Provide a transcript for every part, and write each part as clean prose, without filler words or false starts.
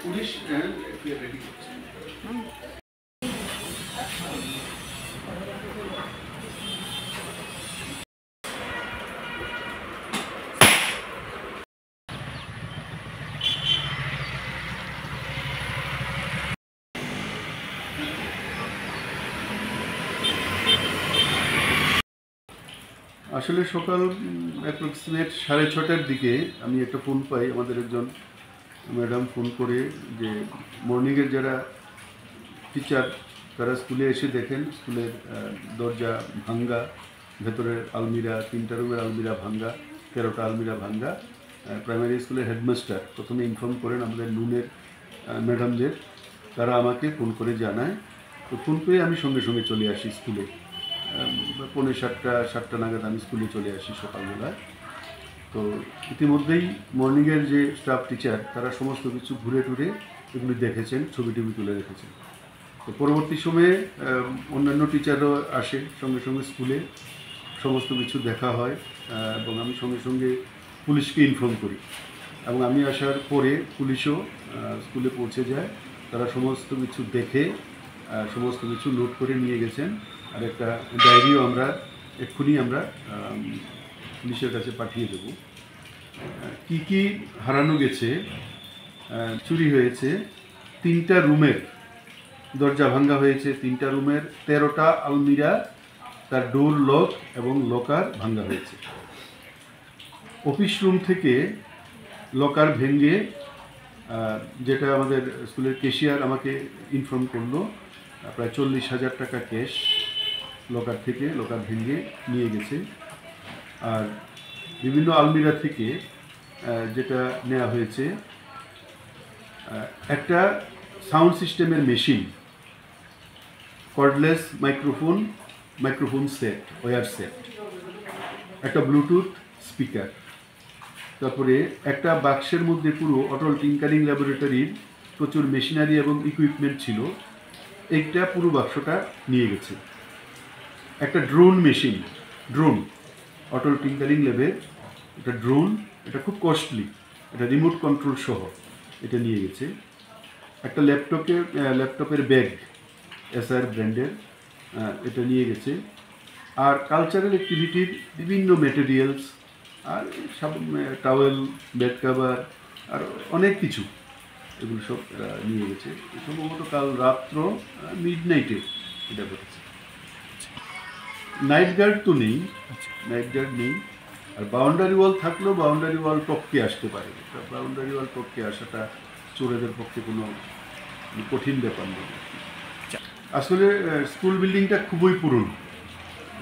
Police ready করছে। আসলে সকাল অ্যাপ্রক্সিমেট 6:30টার দিকে আমি একটা ফোন পাই, আমাদের একজন ম্যাডাম ফোন করে যে মর্নিংয়ের যারা টিচার তারা স্কুলে এসে দেখেন স্কুলের দরজা ভাঙ্গা, ভেতরের আলমিরা 3টা রুমের আলমিরা ভাঙ্গা, 13টা আলমিরা ভাঙ্গা। প্রাইমারি স্কুলের হেডমাস্টার প্রথমে ইনফর্ম করেন আমাদের নুনের ম্যাডামদের, তারা আমাকে ফোন করে জানায়। তো ফোন পেয়ে আমি সঙ্গে সঙ্গে চলে আসি স্কুলে। 7:45 নাগাদ আমি স্কুলে চলে আসি সকালবেলায়। তো ইতিমধ্যেই মর্নিংয়ের যে স্টাফ টিচার তারা সমস্ত কিছু ঘুরে টুরে এগুলি দেখেছেন, ছবি টবি তুলে রেখেছেন। তো পরবর্তী সময়ে অন্যান্য টিচারও আসে সঙ্গে সঙ্গে স্কুলে, সমস্ত কিছু দেখা হয় এবং আমি সঙ্গে সঙ্গে পুলিশকে ইনফর্ম করি এবং আমি আসার পরে পুলিশও স্কুলে পৌঁছে যায়। তারা সমস্ত কিছু দেখে সমস্ত কিছু নোট করে নিয়ে গেছেন, আর একটা ডায়েরিও আমরা এক্ষুনি পুলিশের কাছে পাঠিয়ে দেব। কি কি হারানো গেছে, চুরি হয়েছে 3টা রুমের দরজা ভাঙ্গা হয়েছে, 3টা রুমের 13টা আলমিরা, তার ডোর লক এবং লকার ভাঙ্গা হয়েছে। অফিস রুম থেকে লকার ভেঙে, যেটা আমাদের স্কুলের ক্যাশিয়ার আমাকে ইনফর্ম করলো, প্রায় 40,000 টাকা ক্যাশ লকার থেকে লকার ভেঙে নিয়ে গেছে। আর বিভিন্ন আলমিরা থেকে যেটা নেওয়া হয়েছে, একটা সাউন্ড সিস্টেমের machine, cordless microphone set, wire set, একটা ব্লুটুথ স্পিকার, তারপরে একটা বাক্সের মধ্যে পুরো অটল টিঙ্কারিং ল্যাবরেটরির প্রচুর মেশিনারি এবং ইকুইপমেন্ট ছিল, এইটা পুরো বাক্সটা নিয়ে গেছে। একটা ড্রোন মেশিন, ড্রোন অটল টিঙ্কারিং ল্যাবের একটা ড্রোন, এটা খুব কস্টলি, এটা রিমোট কন্ট্রোল সহ এটা নিয়ে গেছে। একটা ল্যাপটপের ব্যাগ এসআর ব্র্যান্ডের, এটা নিয়ে গেছে। আর কালচারাল অ্যাক্টিভিটির বিভিন্ন ম্যাটেরিয়ালস, আর সব টাওয়েল, বেড কাভার, আর অনেক কিছু, এগুলো সব নিয়ে গেছে। সম্ভবত কাল রাত্র মিডনাইটে এটা ঘটেছে। নাইট গার্ড তো নেই, নাইট গার্ড নেই। আর বাউন্ডারি ওয়াল থাকলেও বাউন্ডারি ওয়াল টপকে আসতে পারে, বাউন্ডারি ওয়াল টপকে আসাটা চোরেদের পক্ষে কোনো কঠিন ব্যাপার নেই। আসলে স্কুল বিল্ডিংটা খুবই পুরনো,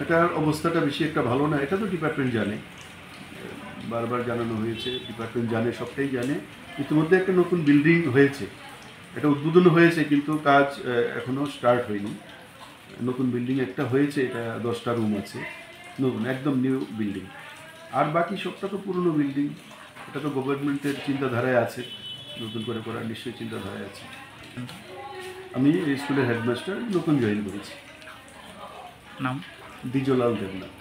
এটার অবস্থাটা বেশি একটা ভালো না, এটা তো ডিপার্টমেন্ট জানে, বারবার জানানো হয়েছে, ডিপার্টমেন্ট জানে, সবটাই জানে। ইতিমধ্যে একটা নতুন বিল্ডিং হয়েছে, এটা উদ্বোধন হয়েছে, কিন্তু কাজ এখনও স্টার্ট হয়নি। নতুন বিল্ডিং একটা হয়েছে, এটা 10টা রুম আছে, নতুন একদম নিউ বিল্ডিং। আর বাকি সবটা তো পুরনো বিল্ডিং, এটা তো গভর্নমেন্টের চিন্তাধারায় আছে, নতুন করে করার নিশ্চয়ই চিন্তাধারায় আছে। আমি এই স্কুলের হেডমাস্টার, নতুন জয়েন করেছি। নাম? দ্বিজলাল দেবনাথ।